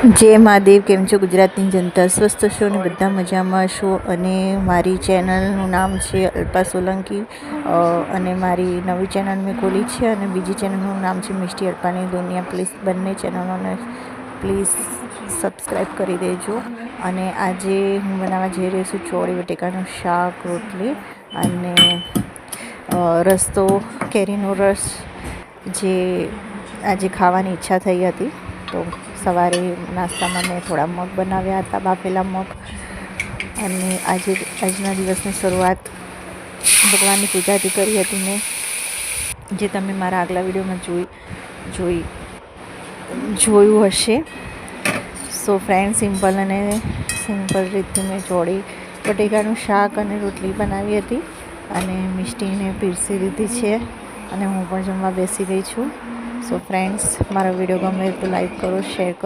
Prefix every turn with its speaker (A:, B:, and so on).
A: જય મહાદેવ. કેમ છો ગુજરાતની જનતા? સ્વસ્થ છો અને બધા મજામાં છો? અને મારી ચેનલનું નામ છે અલ્પા સોલંકી અને મારી નવી ચેનલ મેં ખોલી છે અને બીજી ચેનલનું નામ છે મિસ્ટી અલ્પાની દુનિયા. પ્લીઝ બંને ચેનલોને પ્લીઝ સબસ્ક્રાઈબ કરી દેજો. અને આજે હું બનાવવા જઈ રહી છું ચોળી બટેકાનું શાક, રોટલી અને રસ્તો કેરીનો રસ, જે આજે ખાવાની ઈચ્છા થઈ હતી. તો સવારે નાસ્તામાં મેં થોડા મગ બનાવ્યા હતા, બાફેલા મગ. અને આજના દિવસની શરૂઆત ભગવાનની પૂજાથી કરી હતી મેં, જે તમે મારા આગલા વિડીયોમાં જોયું હશે. સો ફ્રેન્ડ, સિમ્પલ રીતથી મેં ચોળી બટેકાનું શાક અને રોટલી બનાવી હતી અને મિષ્ટીને પીરસી દીધી છે અને હું પણ જમવા બેસી ગઈ છું. સો ફ્રેન્ડ્સ, મારો વિડીયો ગમે તો લાઈક કરો, શેર કરો.